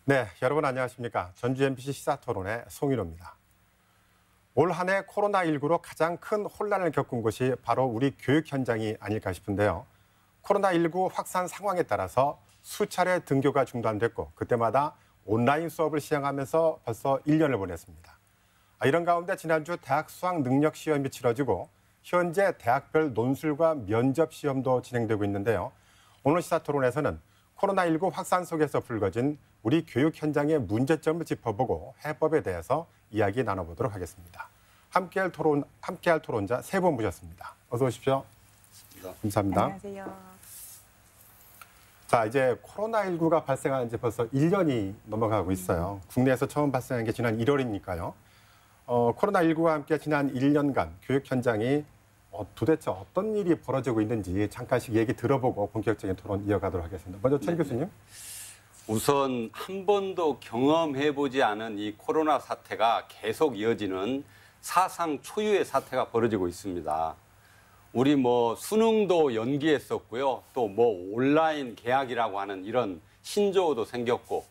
네, 여러분 안녕하십니까. 전주 MBC 시사토론의 송인호입니다. 올 한 해 코로나19로 가장 큰 혼란을 겪은 곳이 바로 우리 교육 현장이 아닐까 싶은데요. 코로나19 확산 상황에 따라서 수차례 등교가 중단됐고 그때마다 온라인 수업을 시행하면서 벌써 1년을 보냈습니다. 이런 가운데 지난주 대학 수학 능력 시험이 치러지고 현재 대학별 논술과 면접 시험도 진행되고 있는데요. 오늘 시사토론에서는 코로나19 확산 속에서 불거진 우리 교육 현장의 문제점을 짚어보고 해법에 대해서 이야기 나눠보도록 하겠습니다. 함께할 토론자 세 분 모셨습니다. 어서 오십시오. 감사합니다. 안녕하세요. 자, 이제 코로나19가 발생한 지 벌써 1년이 넘어가고 있어요. 국내에서 처음 발생한 게 지난 1월이니까요. 코로나19와 함께 지난 1년간 교육 현장이 도대체 어떤 일이 벌어지고 있는지 잠깐씩 얘기 들어보고 본격적인 토론 이어가도록 하겠습니다. 먼저 천 교수님. 우선 한 번도 경험해보지 않은 이 코로나 사태가 계속 이어지는 사상 초유의 사태가 벌어지고 있습니다. 우리 수능도 연기했었고요. 또 온라인 개학이라고 하는 이런 신조어도 생겼고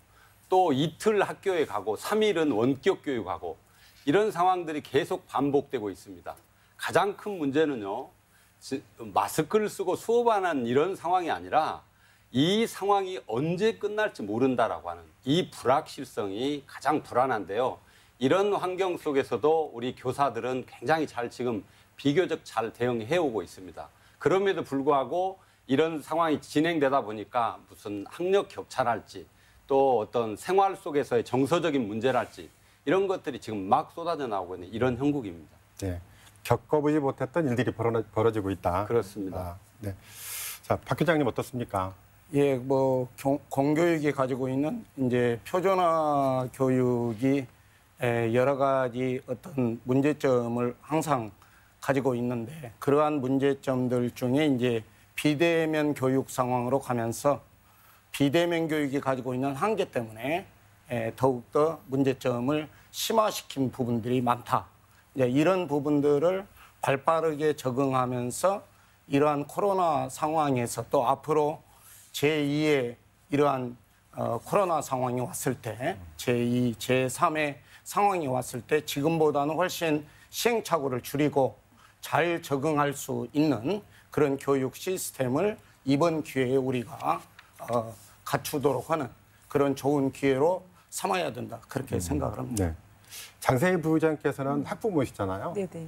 또 이틀 학교에 가고 3일은 원격 교육하고 이런 상황들이 계속 반복되고 있습니다. 가장 큰 문제는요, 마스크를 쓰고 수업하는 이런 상황이 아니라 이 상황이 언제 끝날지 모른다라고 하는 이 불확실성이 가장 불안한데요. 이런 환경 속에서도 우리 교사들은 굉장히 지금 비교적 잘 대응해오고 있습니다. 그럼에도 불구하고 이런 상황이 진행되다 보니까 무슨 학력 격차랄지 또 어떤 생활 속에서의 정서적인 문제랄지 이런 것들이 지금 막 쏟아져 나오고 있는 이런 형국입니다. 네. 겪어보지 못했던 일들이 벌어지고 있다. 그렇습니다. 네. 자, 박 교장님 어떻습니까? 예, 공교육이 가지고 있는 이제 표준화 교육이 여러 가지 어떤 문제점을 항상 가지고 있는데 그러한 문제점들 중에 이제 비대면 교육 상황으로 가면서 비대면 교육이 가지고 있는 한계 때문에 더욱더 문제점을 심화시킨 부분들이 많다. 이제 이런 부분들을 발빠르게 적응하면서 이러한 코로나 상황에서 또 앞으로 제2의 이러한 코로나 상황이 왔을 때 제2, 제3의 상황이 왔을 때 지금보다는 훨씬 시행착오를 줄이고 잘 적응할 수 있는 그런 교육 시스템을 이번 기회에 우리가 갖추도록 하는 그런 좋은 기회로 삼아야 된다. 그렇게 생각을 합니다. 네. 장세희 부의장께서는 학부모이시잖아요. 네네.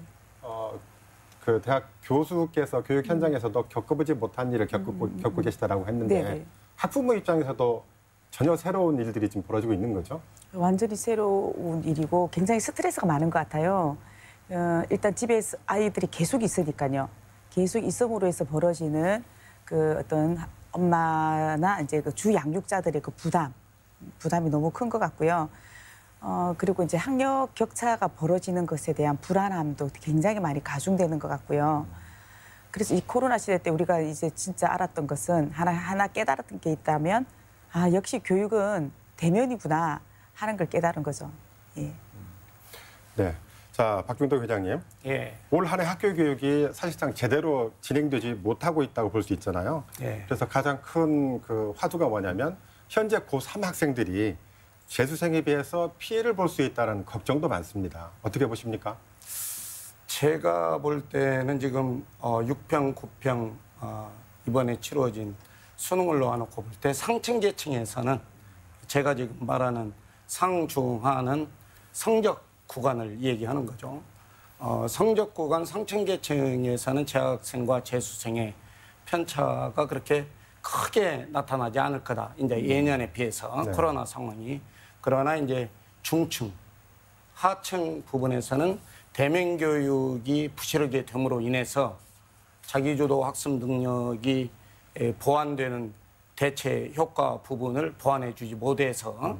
그 대학 교수께서 교육 현장에서도 겪어보지 못한 일을 겪고 계시다라고 했는데 네네. 학부모 입장에서도 전혀 새로운 일들이 지금 벌어지고 있는 거죠? 완전히 새로운 일이고 굉장히 스트레스가 많은 것 같아요. 일단 집에 아이들이 계속 있으니까요. 계속 있음으로 해서 벌어지는 그 어떤 엄마나 이제 그 주 양육자들의 그 부담이 너무 큰 것 같고요. 그리고 이제 학력 격차가 벌어지는 것에 대한 불안함도 굉장히 많이 가중되는 것 같고요. 그래서 이 코로나 시대 때 우리가 이제 진짜 알았던 것은 하나 깨달았던 게 있다면 역시 교육은 대면이구나 하는 걸 깨달은 거죠. 예. 네. 자, 박병도 회장님. 예. 올 한 해 학교 교육이 사실상 제대로 진행되지 못하고 있다고 볼 수 있잖아요. 예. 그래서 가장 큰 그 화두가 뭐냐면 현재 고3 학생들이 재수생에 비해서 피해를 볼 수 있다는 걱정도 많습니다. 어떻게 보십니까? 제가 볼 때는 지금 6평, 9평 이번에 치러진 수능을 놓아놓고 볼 때 상층 계층에서는 제가 지금 말하는 상중하는 성적 구간을 얘기하는 거죠. 성적 구간 상층 계층에서는 재학생과 재수생의 편차가 그렇게 크게 나타나지 않을 거다. 이제 예년에 비해서 네. 코로나 상황이. 그러나 이제 중층, 하층 부분에서는 대면 교육이 부실하게 됨으로 인해서 자기주도 학습 능력이 보완되는 대체 효과 부분을 보완해 주지 못해서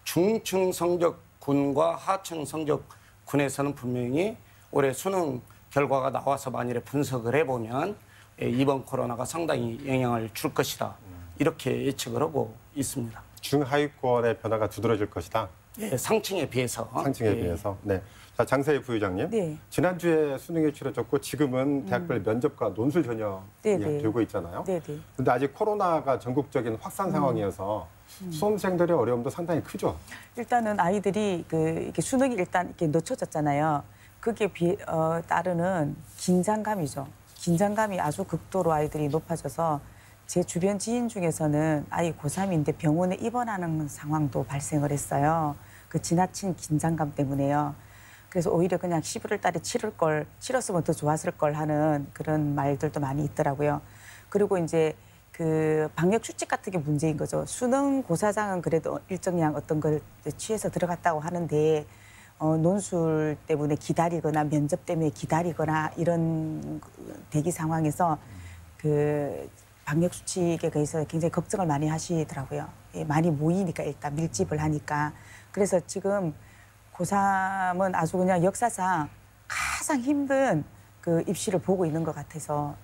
중층 성적군과 하층 성적군에서는 분명히 올해 수능 결과가 나와서 만일에 분석을 해보면 이번 코로나가 상당히 영향을 줄 것이다. 이렇게 예측을 하고 있습니다. 중하위권의 변화가 두드러질 것이다. 예, 상층에 비해서. 상층에 예. 비해서. 네. 자, 장세희 부의장님. 네. 지난주에 수능이 치러졌고 지금은 대학별 면접과 논술 전형이 네, 네. 되고 있잖아요. 네, 네. 그런데 아직 코로나가 전국적인 확산 상황이어서 수험생들의 어려움도 상당히 크죠. 일단은 아이들이 이게 수능이 일단 이렇게 늦춰졌잖아요. 그게 따르는 긴장감이죠. 긴장감이 아주 극도로 아이들이 높아져서 제 주변 지인 중에서는 아이 고3인데 병원에 입원하는 상황도 발생을 했어요. 그 지나친 긴장감 때문에요. 그래서 오히려 그냥 11월 달에 치렀으면 더 좋았을 걸 하는 그런 말들도 많이 있더라고요. 그리고 이제 그 방역 수칙 같은 게 문제인 거죠. 수능 고사장은 그래도 일정량 어떤 걸 취해서 들어갔다고 하는데 논술 때문에 기다리거나 면접 때문에 기다리거나 이런 대기 상황에서 그 방역 수칙에 대해서 굉장히 걱정을 많이 하시더라고요. 예, 많이 모이니까 일단 밀집을 하니까. 그래서 지금 고3은 아주 그냥 역사상 가장 힘든 그 입시를 보고 있는 것 같아서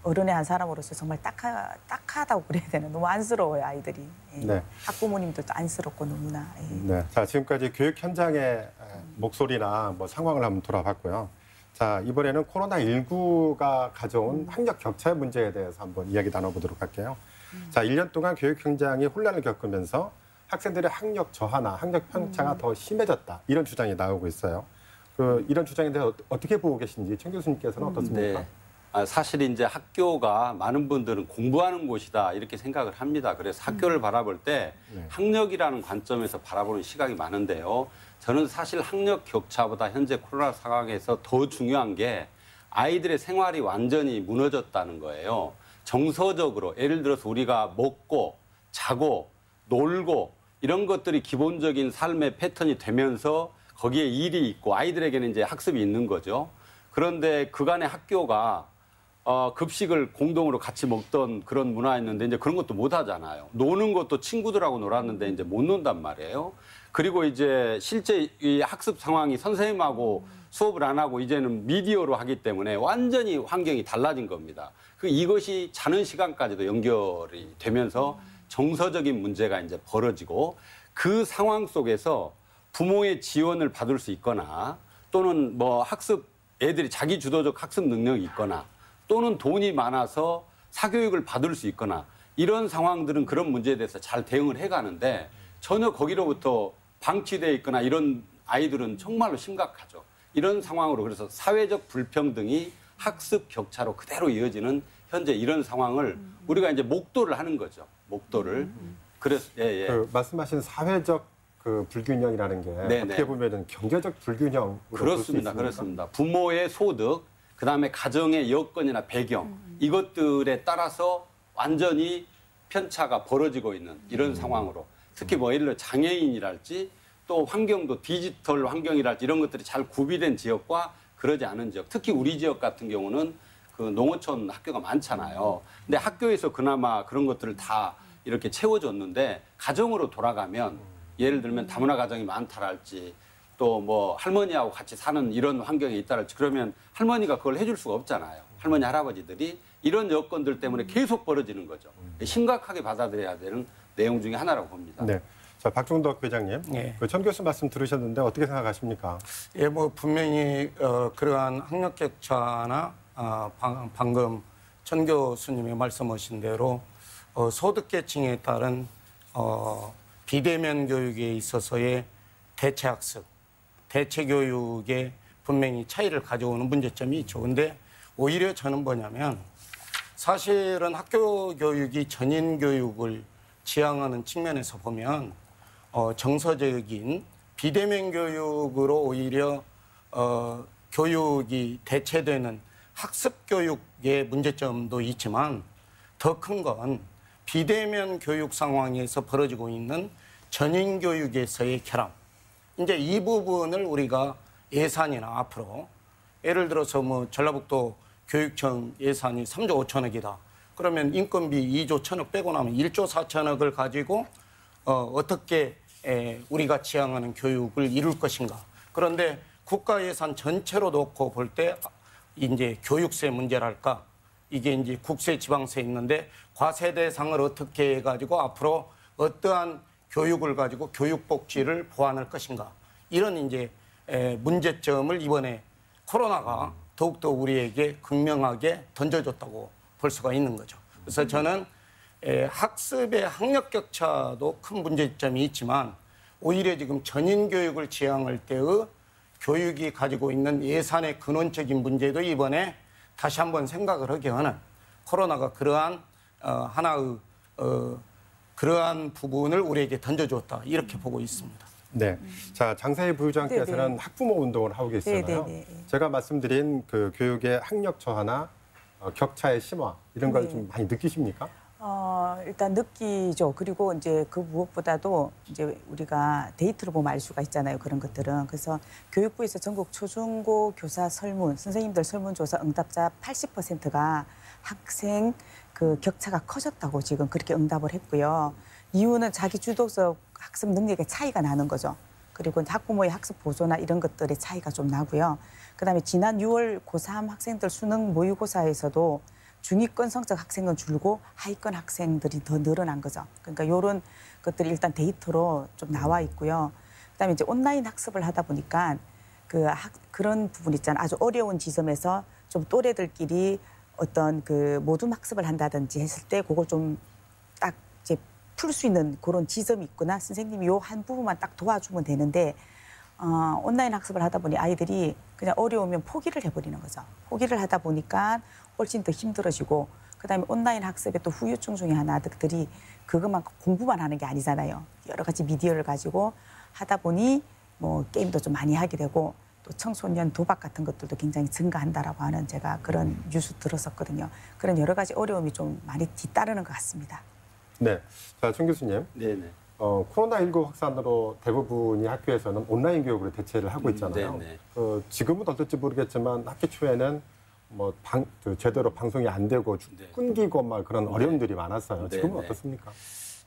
어른의 한 사람으로서 정말 딱하다고 그래야 되나. 너무 안쓰러워요, 아이들이. 예. 네. 학부모님들도 안쓰럽고 너무나. 예. 네. 자, 지금까지 교육 현장의 목소리나 뭐 상황을 한번 돌아봤고요. 자, 이번에는 코로나19가 가져온 학력 격차의 문제에 대해서 한번 이야기 나눠보도록 할게요. 자, 1년 동안 교육 현장이 혼란을 겪으면서 학생들의 학력 저하나 학력 편차가 더 심해졌다. 이런 주장이 나오고 있어요. 이런 주장에 대해서 어떻게 보고 계신지 청 교수님께서는 어떻습니까? 네. 사실 이제 학교가 많은 분들은 공부하는 곳이다 이렇게 생각을 합니다. 그래서 학교를 바라볼 때 학력이라는 관점에서 바라보는 시각이 많은데요. 저는 사실 학력 격차보다 현재 코로나 상황에서 더 중요한 게 아이들의 생활이 완전히 무너졌다는 거예요. 정서적으로 예를 들어서 우리가 먹고 자고 놀고 이런 것들이 기본적인 삶의 패턴이 되면서 거기에 일이 있고 아이들에게는 이제 학습이 있는 거죠. 그런데 그간의 학교가 급식을 공동으로 같이 먹던 그런 문화였는데 이제 그런 것도 못 하잖아요. 노는 것도 친구들하고 놀았는데 이제 못 논단 말이에요. 그리고 이제 실제 이 학습 상황이 선생님하고 수업을 안 하고 이제는 미디어로 하기 때문에 완전히 환경이 달라진 겁니다. 이것이 자는 시간까지도 연결이 되면서 정서적인 문제가 이제 벌어지고 그 상황 속에서 부모의 지원을 받을 수 있거나 또는 뭐 학습 애들이 자기 주도적 학습 능력이 있거나 또는 돈이 많아서 사교육을 받을 수 있거나 이런 상황들은 그런 문제에 대해서 잘 대응을 해가는데 전혀 거기로부터 방치되어 있거나 이런 아이들은 정말로 심각하죠. 이런 상황으로 그래서 사회적 불평등이 학습 격차로 그대로 이어지는 현재 이런 상황을 우리가 이제 목도를 하는 거죠. 목도를. 그래서 예. 말씀하신 사회적 그 불균형이라는 게 네네. 어떻게 보면은 경제적 불균형으로 그렇습니다. 그렇습니다. 부모의 소득, 그다음에 가정의 여건이나 배경 이것들에 따라서 완전히 편차가 벌어지고 있는 이런 상황으로 특히 뭐 예를 들어 장애인이랄지 또 환경도 디지털 환경이랄지 이런 것들이 잘 구비된 지역과 그러지 않은 지역, 특히 우리 지역 같은 경우는 그 농어촌 학교가 많잖아요. 근데 학교에서 그나마 그런 것들을 다 이렇게 채워줬는데 가정으로 돌아가면 예를 들면 다문화 가정이 많다랄지 또 뭐 할머니하고 같이 사는 이런 환경에 있다랄지 그러면 할머니가 그걸 해줄 수가 없잖아요. 할머니 할아버지들이 이런 여건들 때문에 계속 벌어지는 거죠. 심각하게 받아들여야 되는 내용 중에 하나라고 봅니다. 네. 자, 박종덕 회장님, 네. 천 교수 말씀 들으셨는데 어떻게 생각하십니까? 예, 뭐 분명히 그러한 학력 격차나 방금 천 교수님이 말씀하신 대로 소득계층에 따른 비대면 교육에 있어서의 대체학습, 대체교육에 분명히 차이를 가져오는 문제점이 있죠. 근데 오히려 저는 뭐냐면 사실은 학교 교육이 전인 교육을 지향하는 측면에서 보면 정서적인 비대면 교육으로 오히려 교육이 대체되는 학습 교육의 문제점도 있지만 더 큰 건 비대면 교육 상황에서 벌어지고 있는 전인 교육에서의 결함. 이제 이 부분을 우리가 예산이나 앞으로 예를 들어서 뭐 전라북도 교육청 예산이 3조 5천억이다. 그러면 인건비 2조 1천억 빼고 나면 1조 4천억을 가지고 어떻게 우리가 지향하는 교육을 이룰 것인가. 그런데 국가 예산 전체로 놓고 볼 때 이제 교육세 문제랄까 이게 이제 국세 지방세 있는데 과세대상을 어떻게 해가지고 앞으로 어떠한 교육을 가지고 교육 복지를 보완할 것인가 이런 이제 문제점을 이번에 코로나가 더욱더 우리에게 극명하게 던져줬다고 볼 수가 있는 거죠. 그래서 저는 학습의 학력 격차도 큰 문제점이 있지만 오히려 지금 전인 교육을 지향할 때의 교육이 가지고 있는 예산의 근원적인 문제도 이번에 다시 한번 생각을 하게 하는 코로나가 그러한 하나의 그러한 부분을 우리에게 던져줬다 이렇게 보고 있습니다. 네. 자, 장사희 부의장께서는 네네. 학부모 운동을 하고 계시잖아요. 네네네. 제가 말씀드린 그 교육의 학력 저하나 격차의 심화 이런 걸 좀 많이 느끼십니까? 일단 느끼죠. 그리고 이제 그 무엇보다도 이제 우리가 데이터로 보면 알 수가 있잖아요. 그런 것들은. 그래서 교육부에서 전국 초중고 교사 설문, 선생님들 설문조사 응답자 80%가 학생 그 격차가 커졌다고 지금 그렇게 응답을 했고요. 이유는 자기 주도적 학습 능력의 차이가 나는 거죠. 그리고 학부모의 학습 보조나 이런 것들의 차이가 좀 나고요. 그다음에 지난 6월 고3 학생들 수능 모의고사에서도 중위권 성적 학생은 줄고 하위권 학생들이 더 늘어난 거죠. 그러니까 이런 것들이 일단 데이터로 좀 나와 있고요. 그다음에 이제 온라인 학습을 하다 보니까 그런 부분 있잖아요. 아주 어려운 지점에서 좀 또래들끼리 어떤 그 모둠 학습을 한다든지 했을 때 그걸 좀 딱 이제 풀 수 있는 그런 지점이 있구나. 선생님이 요 한 부분만 딱 도와주면 되는데 온라인 학습을 하다 보니 아이들이 그냥 어려우면 포기를 해버리는 거죠. 포기를 하다 보니까 훨씬 더 힘들어지고 그다음에 온라인 학습의 또 후유증 중에 하나들이 그것만 공부만 하는 게 아니잖아요. 여러 가지 미디어를 가지고 하다 보니 뭐 게임도 좀 많이 하게 되고 또 청소년 도박 같은 것들도 굉장히 증가한다라고 하는 제가 그런 뉴스 들었었거든요. 그런 여러 가지 어려움이 좀 많이 뒤따르는 것 같습니다. 네. 자, 청 교수님. 네네. 코로나19 확산으로 대부분이 학교에서는 온라인 교육으로 대체를 하고 있잖아요. 네네. 지금은 어떨지 모르겠지만 학기 초에는 뭐 제대로 방송이 안 되고 네. 끊기고 막 그런 어려움들이 많았어요. 지금은 네네. 어떻습니까?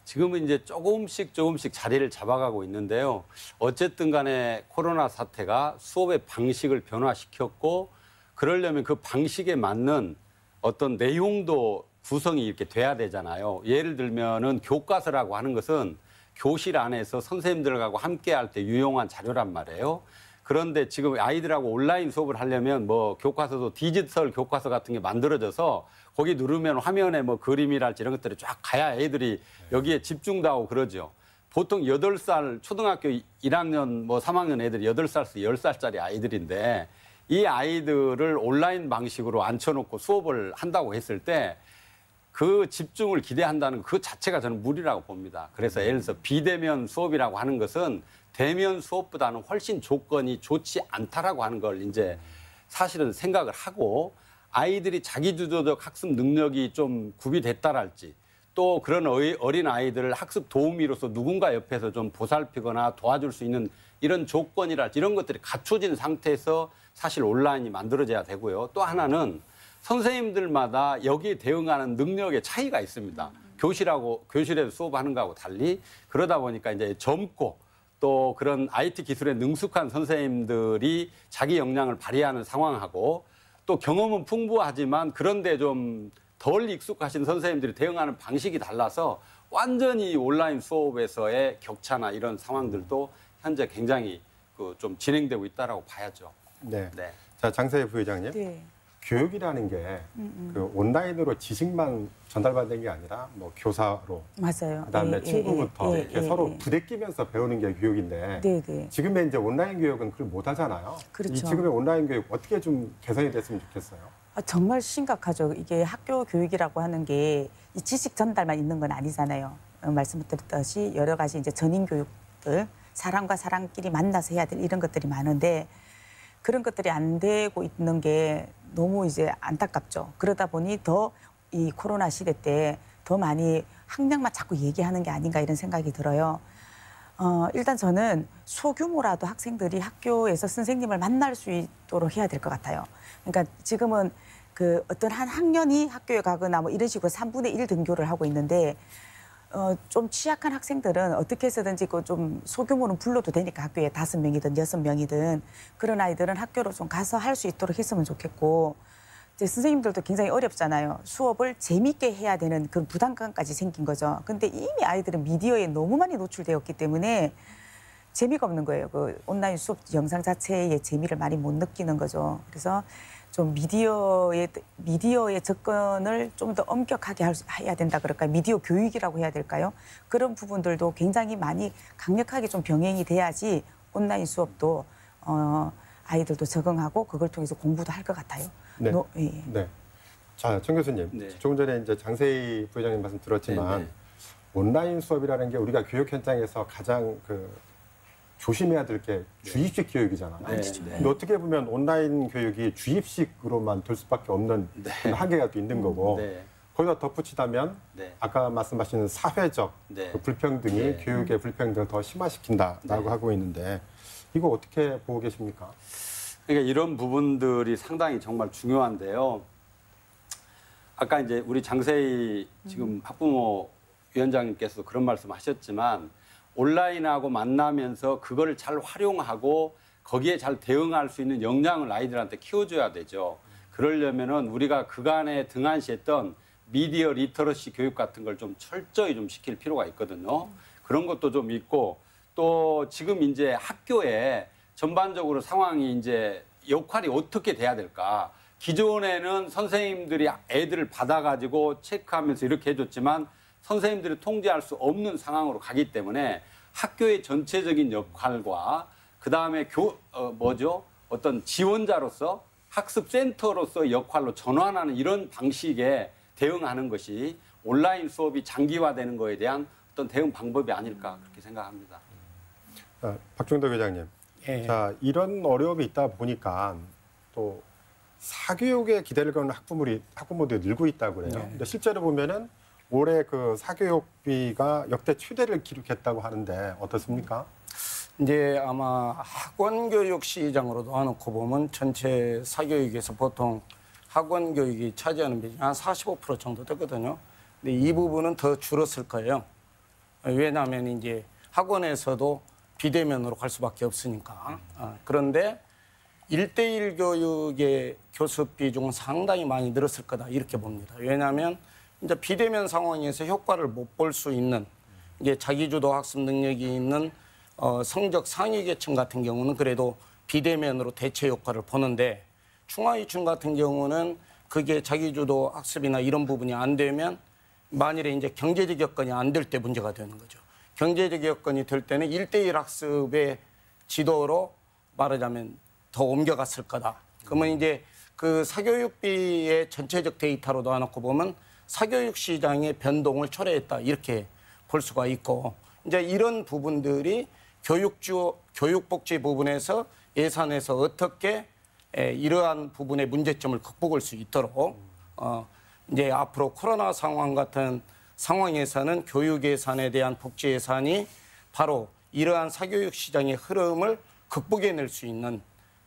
지금은 이제 조금씩 자리를 잡아가고 있는데요. 어쨌든 간에 코로나 사태가 수업의 방식을 변화시켰고 그러려면 그 방식에 맞는 어떤 내용도 구성이 이렇게 돼야 되잖아요. 예를 들면은 교과서라고 하는 것은 교실 안에서 선생님들하고 함께 할 때 유용한 자료란 말이에요. 그런데 지금 아이들하고 온라인 수업을 하려면 뭐 교과서도 디지털 교과서 같은 게 만들어져서 거기 누르면 화면에 뭐 그림이랄지 이런 것들이 쫙 가야 애들이 여기에 집중도 하고 그러죠. 보통 8살 초등학교 1학년 뭐 3학년 애들이 8살에서 10살짜리 아이들인데 이 아이들을 온라인 방식으로 앉혀놓고 수업을 한다고 했을 때 그 집중을 기대한다는 그 자체가 저는 무리라고 봅니다. 그래서 예를 들어서 비대면 수업이라고 하는 것은 대면 수업보다는 훨씬 조건이 좋지 않다라고 하는 걸 이제 사실은 생각을 하고 아이들이 자기주도적 학습 능력이 좀 구비됐다랄지 또 그런 어린 아이들을 학습 도우미로서 누군가 옆에서 좀 보살피거나 도와줄 수 있는 이런 조건이랄지 이런 것들이 갖춰진 상태에서 사실 온라인이 만들어져야 되고요. 또 하나는 선생님들마다 여기에 대응하는 능력의 차이가 있습니다. 교실에서 수업하는 거하고 달리 그러다 보니까 이제 젊고 또 그런 IT 기술에 능숙한 선생님들이 자기 역량을 발휘하는 상황하고 또 경험은 풍부하지만 그런데 좀 덜 익숙하신 선생님들이 대응하는 방식이 달라서 완전히 온라인 수업에서의 격차나 이런 상황들도 현재 굉장히 좀 진행되고 있다라고 봐야죠. 네. 네. 자, 장세희 부회장님. 네. 교육이라는 게 그 온라인으로 지식만 전달받는 게 아니라 뭐 교사로 맞아요. 그다음에 친구부터 이렇게 서로 예. 부대끼면서 배우는 게 교육인데 네. 지금의 이제 온라인 교육은 그걸 못 하잖아요. 그렇죠. 이 지금의 온라인 교육 어떻게 좀 개선이 됐으면 좋겠어요. 정말 심각하죠. 이게 학교 교육이라고 하는 게 이 지식 전달만 있는 건 아니잖아요. 말씀드렸듯이 여러 가지 이제 전인 교육들, 사람과 사람끼리 만나서 해야 될 이런 것들이 많은데 그런 것들이 안 되고 있는 게 너무 이제 안타깝죠. 그러다 보니 더 이 코로나 시대 때 더 많이 학력만 자꾸 얘기하는 게 아닌가 이런 생각이 들어요. 일단 저는 소규모라도 학생들이 학교에서 선생님을 만날 수 있도록 해야 될 것 같아요. 그러니까 지금은 그 어떤 한 학년이 학교에 가거나 뭐 이런 식으로 3분의 1 등교를 하고 있는데 좀 취약한 학생들은 어떻게 해서든지 그 좀 소규모는 불러도 되니까 학교에 5명이든 6명이든 그런 아이들은 학교로 좀 가서 할 수 있도록 했으면 좋겠고 이제 선생님들도 굉장히 어렵잖아요. 수업을 재밌게 해야 되는 그런 부담감까지 생긴 거죠. 근데 이미 아이들은 미디어에 너무 많이 노출되었기 때문에 재미가 없는 거예요. 그 온라인 수업 영상 자체의 재미를 많이 못 느끼는 거죠. 그래서 좀 미디어의 접근을 좀 더 엄격하게 해야 된다 그럴까요? 미디어 교육이라고 해야 될까요? 그런 부분들도 굉장히 많이 강력하게 좀 병행이 돼야지 온라인 수업도 아이들도 적응하고 그걸 통해서 공부도 할 것 같아요. 네. 예. 네. 자, 정 교수님. 네. 조금 전에 이제 장세희 부회장님 말씀 들었지만 네, 네. 온라인 수업이라는 게 우리가 교육 현장에서 가장 조심해야 될 게 주입식 교육이잖아요. 네, 근데 어떻게 보면 온라인 교육이 주입식으로만 될 수밖에 없는 그런 한계가 또 있는 거고 네. 거기다 덧붙이자면 네. 아까 말씀하신 사회적 네. 그 불평등이 네. 교육의 불평등을 더 심화시킨다라고 네. 하고 있는데 이거 어떻게 보고 계십니까? 그러니까 이런 부분들이 상당히 정말 중요한데요. 아까 이제 우리 장세희 지금 학부모 위원장님께서 그런 말씀하셨지만 온라인하고 만나면서 그거를 잘 활용하고 거기에 잘 대응할 수 있는 역량을 아이들한테 키워줘야 되죠. 그러려면은 우리가 그간에 등한시했던 미디어 리터러시 교육 같은 걸 좀 철저히 좀 시킬 필요가 있거든요. 그런 것도 좀 있고 또 지금 이제 학교에 전반적으로 상황이 이제 역할이 어떻게 돼야 될까? 기존에는 선생님들이 애들을 받아가지고 체크하면서 이렇게 해줬지만 선생님들이 통제할 수 없는 상황으로 가기 때문에 학교의 전체적인 역할과 그다음에 어떤 지원자로서 학습센터로서 역할로 전환하는 이런 방식에 대응하는 것이 온라인 수업이 장기화되는 거에 대한 어떤 대응 방법이 아닐까 그렇게 생각합니다. 박종덕 회장님. 예. 자, 이런 어려움이 있다 보니까 또 사교육에 기대를 거는 학부모들이 늘고 있다고 그래요. 네. 근데 실제로 보면은 올해 그 사교육비가 역대 최대를 기록했다고 하는데 어떻습니까? 이제 아마 학원 교육 시장으로 놓아놓고 보면 전체 사교육에서 보통 학원 교육이 차지하는 비중이 한 45% 정도 되거든요. 근데 이 부분은 더 줄었을 거예요. 왜냐하면 이제 학원에서도 비대면으로 갈 수밖에 없으니까. 그런데 1:1 교육의 교습 비중은 상당히 많이 늘었을 거다 이렇게 봅니다. 왜냐하면 이제 비대면 상황에서 효과를 못 볼 수 있는 이제 자기주도 학습 능력이 있는 성적 상위 계층 같은 경우는 그래도 비대면으로 대체 효과를 보는데 중하위층 같은 경우는 그게 자기주도 학습이나 이런 부분이 안 되면 만일에 이제 경제적 여건이 안 될 때 문제가 되는 거죠. 경제적 여건이 될 때는 1:1 학습의 지도로 말하자면 더 옮겨갔을 거다. 그러면 이제 그 사교육비의 전체적 데이터로 놔놓고 보면 사교육 시장의 변동을 초래했다 이렇게 볼 수가 있고 이제 이런 부분들이 교육복지 부분에서 예산에서 어떻게 이러한 부분의 문제점을 극복할 수 있도록 이제 앞으로 코로나 상황 같은 상황에서는 교육 예산에 대한 복지 예산이 바로 이러한 사교육 시장의 흐름을 극복해낼 수 있는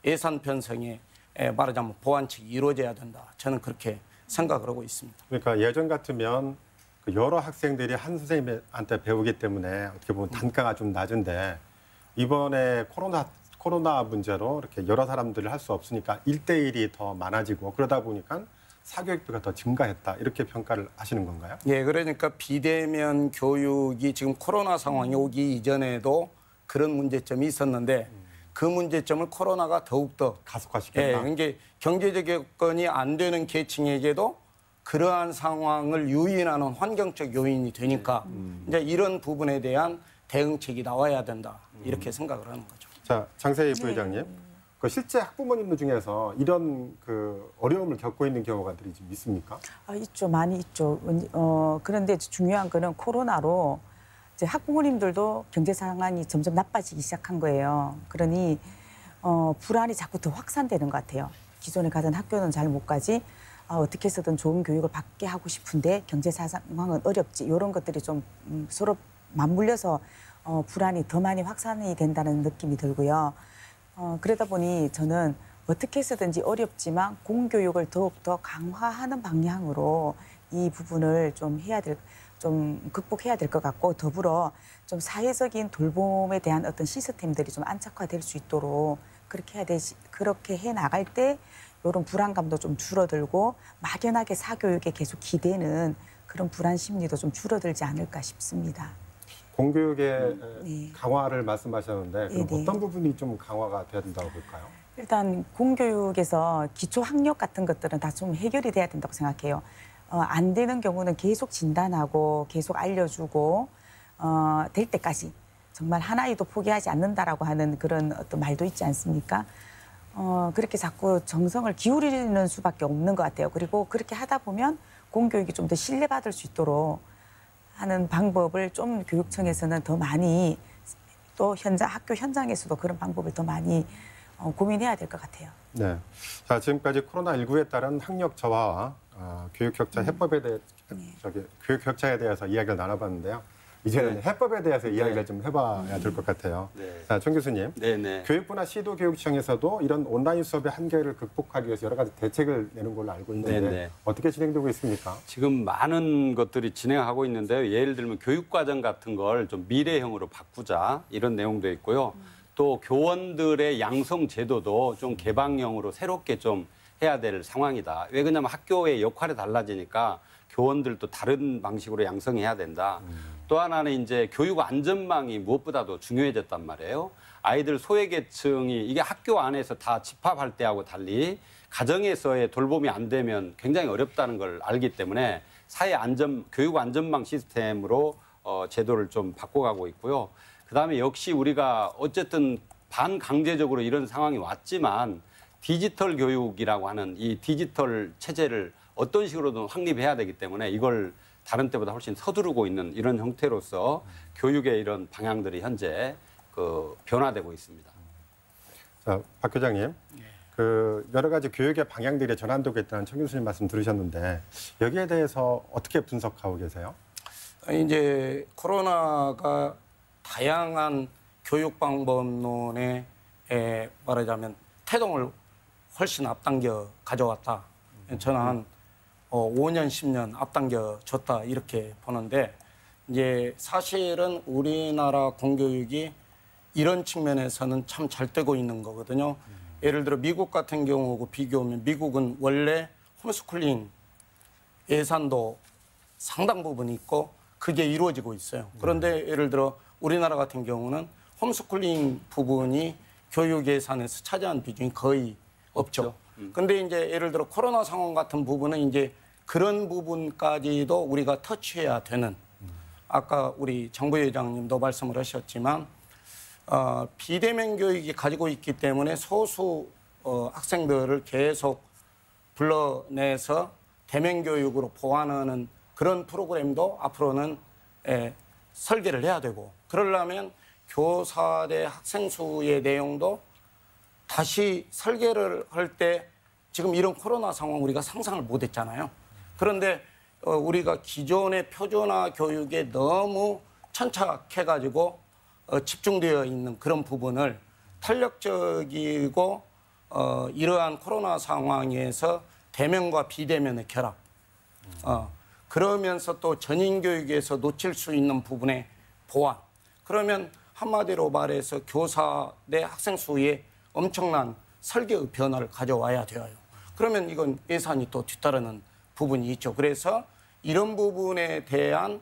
예산 편성에 말하자면 보완책이 이루어져야 된다. 저는 그렇게 생각을 하고 있습니다. 그러니까 예전 같으면 그 여러 학생들이 한 선생님한테 배우기 때문에 어떻게 보면 단가가 좀 낮은데 이번에 코로나 문제로 이렇게 여러 사람들을 할 수 없으니까 1:1이 더 많아지고 그러다 보니까 사교육비가 더 증가했다 이렇게 평가를 하시는 건가요? 예, 그러니까 비대면 교육이 지금 코로나 상황이 오기 이전에도 그런 문제점이 있었는데 그 문제점을 코로나가 더욱더 가속화시켰다. 예, 이게 경제적 여건이 안 되는 계층에게도 그러한 상황을 유인하는 환경적 요인이 되니까 이제 이런 부분에 대한 대응책이 나와야 된다 이렇게 생각을 하는 거죠. 자, 장세희 부회장님. 그 실제 학부모님들 중에서 이런 그 어려움을 겪고 있는 경우가들이 좀 있습니까? 있죠. 많이 있죠. 그런데 중요한 거는 코로나로 이제 학부모님들도 경제 상황이 점점 나빠지기 시작한 거예요. 그러니 불안이 자꾸 더 확산되는 것 같아요. 기존에 가던 학교는 잘 못 가지 어떻게 해서든 좋은 교육을 받게 하고 싶은데 경제 상황은 어렵지. 이런 것들이 좀 서로 맞물려서 불안이 더 많이 확산이 된다는 느낌이 들고요. 그러다 보니 저는 어떻게 해서든지 어렵지만 공교육을 더욱더 강화하는 방향으로 이 부분을 좀 극복해야 될 것 같고 더불어 좀 사회적인 돌봄에 대한 어떤 시스템들이 좀 안착화될 수 있도록 그렇게 해 나갈 때 이런 불안감도 좀 줄어들고 막연하게 사교육에 계속 기대는 그런 불안 심리도 좀 줄어들지 않을까 싶습니다. 공교육의 네. 강화를 말씀하셨는데 그럼 네네. 어떤 부분이 좀 강화가 돼야 된다고 볼까요? 일단 공교육에서 기초 학력 같은 것들은 다 좀 해결이 돼야 된다고 생각해요. 안 되는 경우는 계속 진단하고 계속 알려주고 될 때까지 정말 한 아이도 포기하지 않는다라고 하는 그런 어떤 말도 있지 않습니까? 그렇게 자꾸 정성을 기울이는 수밖에 없는 것 같아요. 그리고 그렇게 하다 보면 공교육이 좀 더 신뢰받을 수 있도록 하는 방법을 좀 교육청에서는 더 많이 또 학교 현장에서도 그런 방법을 더 많이 고민해야 될 것 같아요. 네. 자, 지금까지 코로나19에 따른 학력 저하와 교육 격차 해법에 대해 교육 격차에 대해서 이야기를 나눠봤는데요. 이제는 네. 해법에 대해서 이야기를 네. 좀 해봐야 될 것 같아요. 네. 자, 정 교수님. 네네. 교육부나 시도교육청에서도 이런 온라인 수업의 한계를 극복하기 위해서 여러 가지 대책을 내는 걸로 알고 있는데 네네. 어떻게 진행되고 있습니까? 지금 많은 것들이 진행하고 있는데요. 예를 들면 교육과정 같은 걸 좀 미래형으로 바꾸자 이런 내용도 있고요. 또 교원들의 양성 제도도 좀 개방형으로 새롭게 좀 해야 될 상황이다. 왜 그러냐면 학교의 역할이 달라지니까 교원들도 다른 방식으로 양성해야 된다. 또 하나는 이제 교육 안전망이 무엇보다도 중요해졌단 말이에요. 아이들 소외계층이 이게 학교 안에서 다 집합할 때하고 달리 가정에서의 돌봄이 안 되면 굉장히 어렵다는 걸 알기 때문에 교육 안전망 시스템으로 제도를 좀 바꿔가고 있고요. 그다음에 역시 우리가 어쨌든 반강제적으로 이런 상황이 왔지만 디지털 교육이라고 하는 이 디지털 체제를 어떤 식으로든 확립해야 되기 때문에 이걸 다른 때보다 훨씬 서두르고 있는 이런 형태로서 교육의 이런 방향들이 현재 변화되고 있습니다. 자, 박 교장님. 그 여러 가지 교육의 방향들이 전환되고 있다는 청 교수님 말씀 들으셨는데 여기에 대해서 어떻게 분석하고 계세요? 이제 코로나가 다양한 교육 방법론에 말하자면 태동을 훨씬 앞당겨 가져왔다. 저는 한 5년, 10년 앞당겨 줬다 이렇게 보는데 이제 사실은 우리나라 공교육이 이런 측면에서는 참 잘 되고 있는 거거든요. 예를 들어 미국 같은 경우하고 비교하면 미국은 원래 홈스쿨링 예산도 상당 부분 있고 그게 이루어지고 있어요. 그런데 예를 들어 우리나라 같은 경우는 홈스쿨링 부분이 교육 예산에서 차지하는 비중이 거의 없죠. 근데 이제 예를 들어 코로나 상황 같은 부분은 이제 그런 부분까지도 우리가 터치해야 되는 아까 우리 정부회장님도 말씀을 하셨지만 비대면 교육이 가지고 있기 때문에 소수 학생들을 계속 불러내서 대면 교육으로 보완하는 그런 프로그램도 앞으로는 설계를 해야 되고 그러려면 교사 대 학생 수의 내용도 다시 설계를 할 때 지금 이런 코로나 상황 우리가 상상을 못 했잖아요. 그런데 우리가 기존의 표준화 교육에 너무 천착해가지고 집중되어 있는 그런 부분을 탄력적이고 이러한 코로나 상황에서 대면과 비대면의 결합 그러면서 또 전인 교육에서 놓칠 수 있는 부분의 보완 그러면 한마디로 말해서 교사 대 학생 수의 엄청난 설계의 변화를 가져와야 돼요. 그러면 이건 예산이 또 뒤따르는 부분이 있죠. 그래서 이런 부분에 대한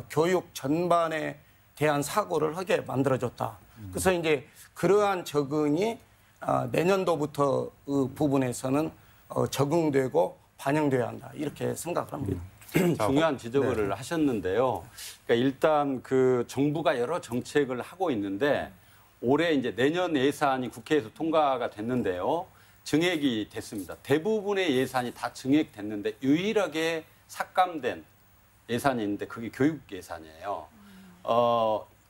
교육 전반에 대한 사고를 하게 만들어줬다. 그래서 이제 그러한 적응이 내년도부터 그 부분에서는 적응되고 반영돼야 한다. 이렇게 생각을 합니다. 중요한 지적을 하셨는데요. 그러니까 일단 그 정부가 여러 정책을 하고 있는데 올해 이제 내년 예산이 국회에서 통과가 됐는데요. 증액이 됐습니다. 대부분의 예산이 다 증액됐는데 유일하게 삭감된 예산이 있는데 그게 교육 예산이에요.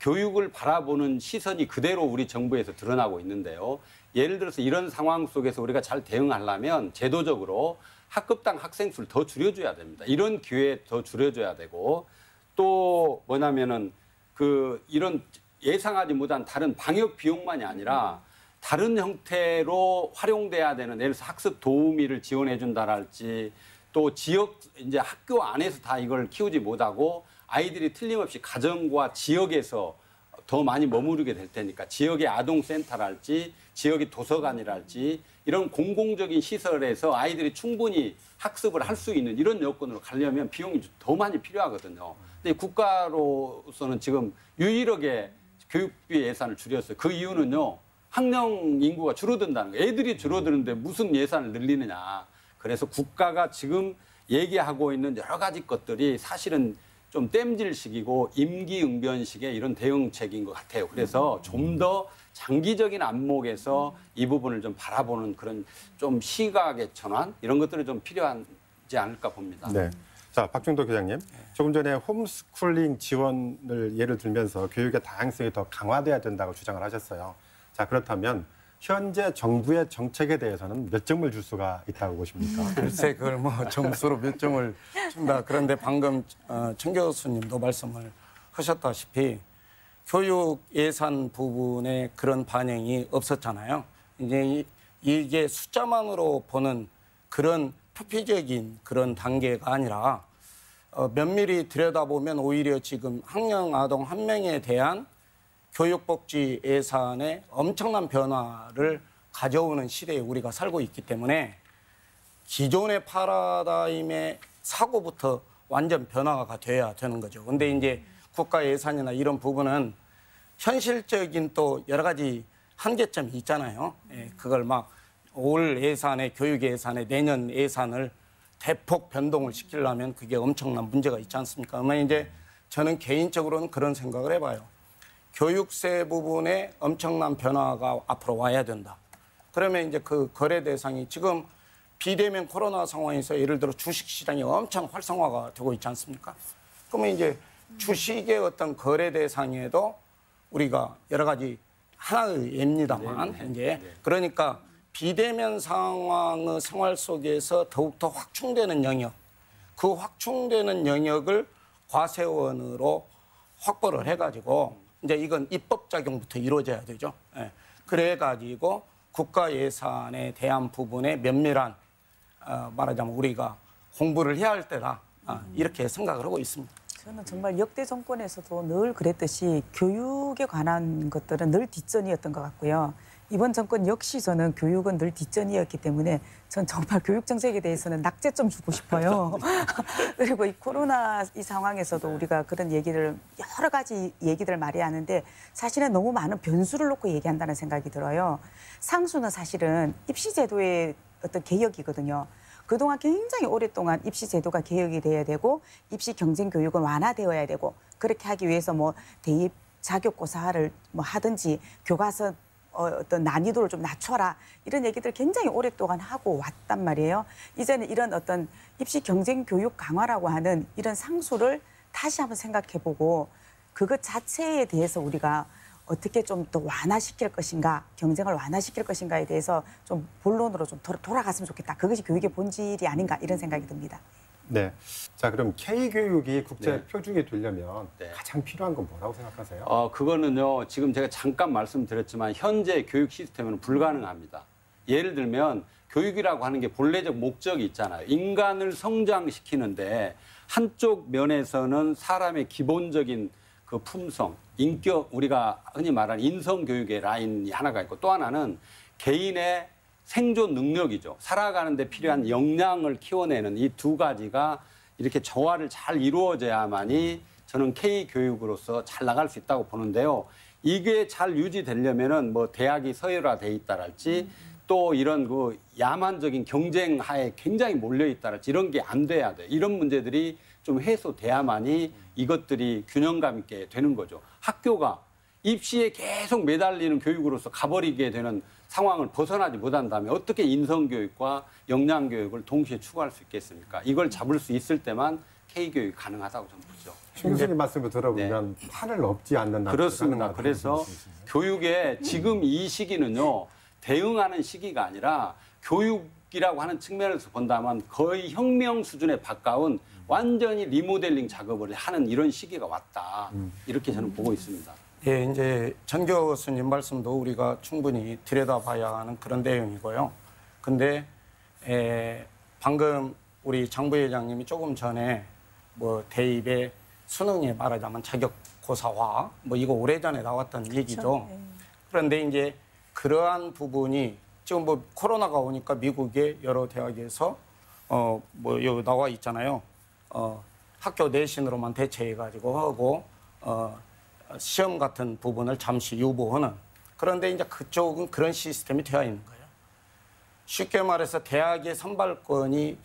교육을 바라보는 시선이 그대로 우리 정부에서 드러나고 있는데요. 예를 들어서 이런 상황 속에서 우리가 잘 대응하려면 제도적으로 학급당 학생 수를 더 줄여줘야 됩니다. 이런 기회에 더 줄여줘야 되고 또 뭐냐면은 이런 예상하지 못한 다른 방역 비용만이 아니라 다른 형태로 활용돼야 되는 예를 들어서 학습 도우미를 지원해 준다랄지 또 지역 이제 학교 안에서 다 이걸 키우지 못하고 아이들이 틀림없이 가정과 지역에서 더 많이 머무르게 될 테니까 지역의 아동센터랄지 지역의 도서관이랄지 이런 공공적인 시설에서 아이들이 충분히 학습을 할 수 있는 이런 여건으로 가려면 비용이 더 많이 필요하거든요. 근데 국가로서는 지금 유일하게 교육비 예산을 줄였어요. 그 이유는요. 학령 인구가 줄어든다는 거예요. 애들이 줄어드는데 무슨 예산을 늘리느냐. 그래서 국가가 지금 얘기하고 있는 여러 가지 것들이 사실은 좀 땜질식이고 임기응변식의 이런 대응책인 것 같아요. 그래서 좀 더 장기적인 안목에서 이 부분을 좀 바라보는 그런 좀 시각의 전환 이런 것들이 좀 필요하지 않을까 봅니다. 네. 자, 박중도 교장님. 조금 전에 홈스쿨링 지원을 예를 들면서 교육의 다양성이 더 강화돼야 된다고 주장을 하셨어요. 자, 그렇다면 현재 정부의 정책에 대해서는 몇 점을 줄 수가 있다고 보십니까? 글쎄 그걸 뭐 점수로 몇 점을 준다. 그런데 방금 청 교수님도 말씀을 하셨다시피 교육 예산 부분에 그런 반영이 없었잖아요. 이제 이게 숫자만으로 보는 그런 표피적인 그런 단계가 아니라 면밀히 들여다보면 오히려 지금 학령 아동 한 명에 대한 교육복지 예산에 엄청난 변화를 가져오는 시대에 우리가 살고 있기 때문에 기존의 파라다임의 사고부터 완전 변화가 돼야 되는 거죠. 근데 이제 국가 예산이나 이런 부분은 현실적인 또 여러 가지 한계점이 있잖아요. 예, 그걸 막 올 예산에 교육 예산에 내년 예산을 대폭 변동을 시키려면 그게 엄청난 문제가 있지 않습니까? 그러면 이제 저는 개인적으로는 그런 생각을 해봐요. 교육세 부분에 엄청난 변화가 앞으로 와야 된다. 그러면 이제 그 거래 대상이 지금 비대면 코로나 상황에서 예를 들어 주식 시장이 엄청 활성화가 되고 있지 않습니까? 그러면 이제 주식의 어떤 거래 대상에도 우리가 여러 가지 하나의 예입니다만 이제 그러니까 비대면 상황의 생활 속에서 더욱더 확충되는 영역, 그 확충되는 영역을 과세원으로 확보를 해가지고 이제 이건 입법 작용부터 이루어져야 되죠. 예. 그래가지고 국가 예산에 대한 부분에 면밀한 말하자면 우리가 공부를 해야 할 때다 이렇게 생각을 하고 있습니다. 저는 정말 역대 정권에서도 늘 그랬듯이 교육에 관한 것들은 늘 뒷전이었던 것 같고요. 이번 정권 역시 저는 교육은 늘 뒷전이었기 때문에 전 정말 교육 정책에 대해서는 낙제점 주고 싶어요. 그리고 이 코로나 이 상황에서도 우리가 그런 얘기를 여러 가지 얘기들 많이 하는데 사실은 너무 많은 변수를 놓고 얘기한다는 생각이 들어요. 상수는 사실은 입시제도의 어떤 개혁이거든요. 그동안 굉장히 오랫동안 입시 제도가 개혁이 돼야 되고 입시 경쟁 교육은 완화되어야 되고 그렇게 하기 위해서 뭐 대입 자격고사를 뭐 하든지 교과서 어떤 난이도를 좀 낮춰라 이런 얘기들 굉장히 오랫동안 하고 왔단 말이에요. 이제는 이런 어떤 입시 경쟁 교육 강화라고 하는 이런 상수를 다시 한번 생각해보고 그것 자체에 대해서 우리가 어떻게 좀 더 완화시킬 것인가, 경쟁을 완화시킬 것인가에 대해서 좀 본론으로 좀 돌아갔으면 좋겠다. 그것이 교육의 본질이 아닌가 이런 생각이 듭니다. 네. 자, 그럼 K교육이 국제 네. 표준이 되려면 네. 가장 필요한 건 뭐라고 생각하세요? 그거는요, 지금 제가 잠깐 말씀드렸지만 현재 교육 시스템은 불가능합니다. 예를 들면 교육이라고 하는 게 본래적 목적이 있잖아요. 인간을 성장시키는데 한쪽 면에서는 사람의 기본적인 그 품성, 인격, 우리가 흔히 말하는 인성교육의 라인이 하나가 있고 또 하나는 개인의 생존 능력이죠. 살아가는 데 필요한 역량을 키워내는 이 두 가지가 이렇게 조화를 잘 이루어져야만이 저는 K교육으로서 잘 나갈 수 있다고 보는데요. 이게 잘 유지되려면은 뭐 대학이 서열화돼 있다랄지 또 이런 그 야만적인 경쟁 하에 굉장히 몰려 있다랄지 이런 게 안 돼야 돼. 이런 문제들이 좀 해소돼야만이 이것들이 균형감 있게 되는 거죠. 학교가 입시에 계속 매달리는 교육으로서 가버리게 되는 상황을 벗어나지 못한다면 어떻게 인성교육과 역량교육을 동시에 추구할 수 있겠습니까? 이걸 잡을 수 있을 때만 K교육이 가능하다고 저는 보죠. 신 교수님 말씀을 들어보면 판을 엎지 않는 그렇습니다. 그래서 교육의 지금 이 시기는요. 대응하는 시기가 아니라 교육이라고 하는 측면에서 본다면 거의 혁명 수준에 가까운 완전히 리모델링 작업을 하는 이런 시기가 왔다. 이렇게 저는 보고 있습니다. 예, 이제 전 교수님 말씀도 우리가 충분히 들여다봐야 하는 그런 내용이고요. 근데 방금 우리 장 부회장님이 조금 전에 뭐 대입의 수능에 말하자면 자격고사화 뭐 이거 오래전에 나왔던 얘기죠. 그런데 이제 그러한 부분이 지금 뭐 코로나가 오니까 미국의 여러 대학에서 뭐 여기 나와 있잖아요. 학교 내신으로만 대체해가지고 하고 시험 같은 부분을 잠시 유보하는. 그런데 이제 그쪽은 그런 시스템이 되어 있는 거예요. 쉽게 말해서 대학의 선발권이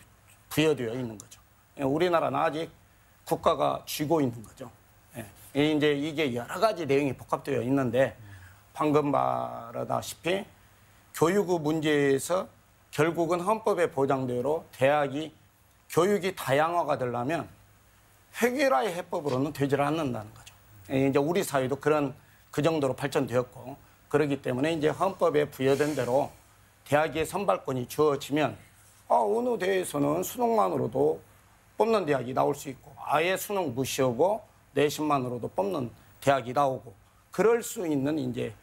부여되어 있는 거죠. 우리나라는 아직 국가가 쥐고 있는 거죠. 이제 이게 여러 가지 내용이 복합되어 있는데 방금 말하다시피 교육의 문제에서 결국은 헌법의 보장대로 대학이 교육이 다양화가 되려면 획일화의 해법으로는 되질 않는다는 거죠. 이제 우리 사회도 그 정도로 발전되었고 그렇기 때문에 이제 헌법에 부여된 대로 대학의 선발권이 주어지면 어느 대에서는 수능만으로도 뽑는 대학이 나올 수 있고 아예 수능 무시하고 내신만으로도 뽑는 대학이 나오고 그럴 수 있는 이제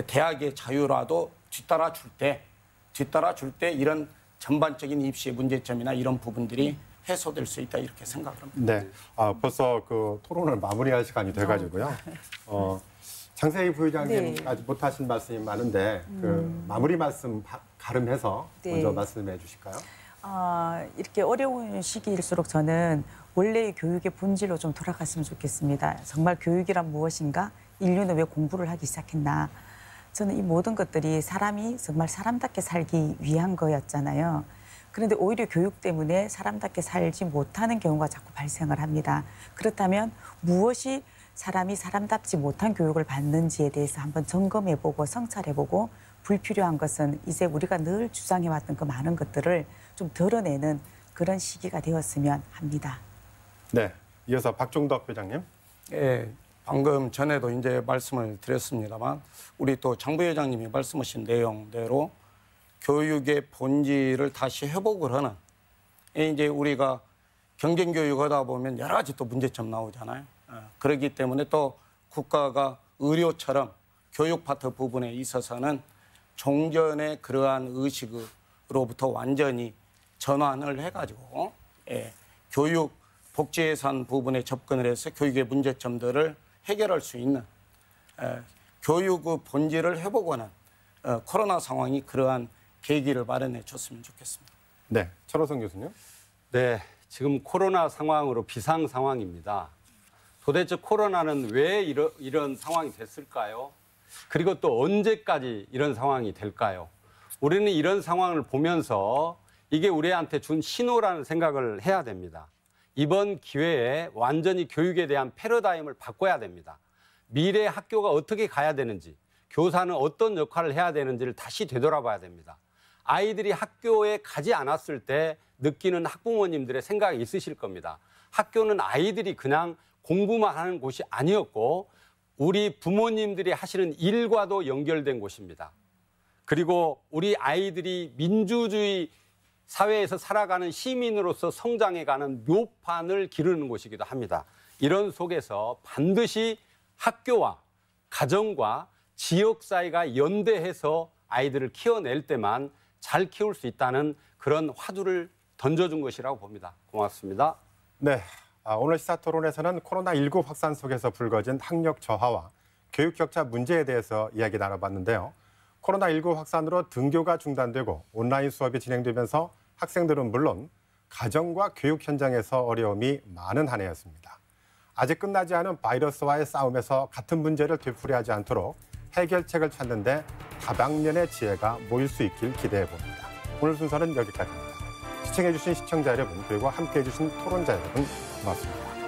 대학의 자유라도 뒤따라 줄 때 이런 전반적인 입시의 문제점이나 이런 부분들이 해소될 수 있다 이렇게 생각을 합니다. 네, 벌써 그 토론을 마무리할 시간이 돼가지고요. 장세희 부의장님 네. 아직 못하신 말씀이 많은데 그 마무리 말씀 가름해서 네. 먼저 말씀해 주실까요? 이렇게 어려운 시기일수록 저는 원래의 교육의 본질로 좀 돌아갔으면 좋겠습니다. 정말 교육이란 무엇인가? 인류는 왜 공부를 하기 시작했나? 저는 이 모든 것들이 사람이 정말 사람답게 살기 위한 거였잖아요. 그런데 오히려 교육 때문에 사람답게 살지 못하는 경우가 자꾸 발생을 합니다. 그렇다면 무엇이 사람이 사람답지 못한 교육을 받는지에 대해서 한번 점검해보고 성찰해보고 불필요한 것은 이제 우리가 늘 주장해왔던 그 많은 것들을 좀 덜어내는 그런 시기가 되었으면 합니다. 네, 이어서 박종덕 회장님. 예, 방금 전에도 이제 말씀을 드렸습니다만 우리 또 장 부회장님이 말씀하신 내용대로 교육의 본질을 다시 회복을 하는 이제 우리가 경쟁교육 하다 보면 여러 가지 또 문제점 나오잖아요. 그렇기 때문에 또 국가가 의료처럼 교육 파트 부분에 있어서는 종전의 그러한 의식으로부터 완전히 전환을 해가지고 교육 복지 예산 부분에 접근을 해서 교육의 문제점들을 해결할 수 있는 교육의 본질을 회복하는 코로나 상황이 그러한 계기를 마련해 줬으면 좋겠습니다. 네, 천호성 교수님. 네, 지금 코로나 상황으로 비상 상황입니다. 도대체 코로나는 왜 이런 상황이 됐을까요? 그리고 또 언제까지 이런 상황이 될까요? 우리는 이런 상황을 보면서 이게 우리한테 준 신호라는 생각을 해야 됩니다. 이번 기회에 완전히 교육에 대한 패러다임을 바꿔야 됩니다. 미래 학교가 어떻게 가야 되는지, 교사는 어떤 역할을 해야 되는지를 다시 되돌아봐야 됩니다. 아이들이 학교에 가지 않았을 때 느끼는 학부모님들의 생각이 있으실 겁니다. 학교는 아이들이 그냥 공부만 하는 곳이 아니었고 우리 부모님들이 하시는 일과도 연결된 곳입니다. 그리고 우리 아이들이 민주주의 사회에서 살아가는 시민으로서 성장해가는 묘판을 기르는 곳이기도 합니다. 이런 속에서 반드시 학교와 가정과 지역 사회가 연대해서 아이들을 키워낼 때만 잘 키울 수 있다는 그런 화두를 던져준 것이라고 봅니다. 고맙습니다. 네, 오늘 시사토론에서는 코로나19 확산 속에서 불거진 학력 저하와 교육 격차 문제에 대해서 이야기 나눠봤는데요. 코로나19 확산으로 등교가 중단되고 온라인 수업이 진행되면서 학생들은 물론 가정과 교육 현장에서 어려움이 많은 한 해였습니다. 아직 끝나지 않은 바이러스와의 싸움에서 같은 문제를 되풀이하지 않도록 해결책을 찾는 데 다방면의 지혜가 모일 수 있길 기대해 봅니다. 오늘 순서는 여기까지입니다. 시청해 주신 시청자 여러분 그리고 함께해 주신 토론자 여러분 고맙습니다.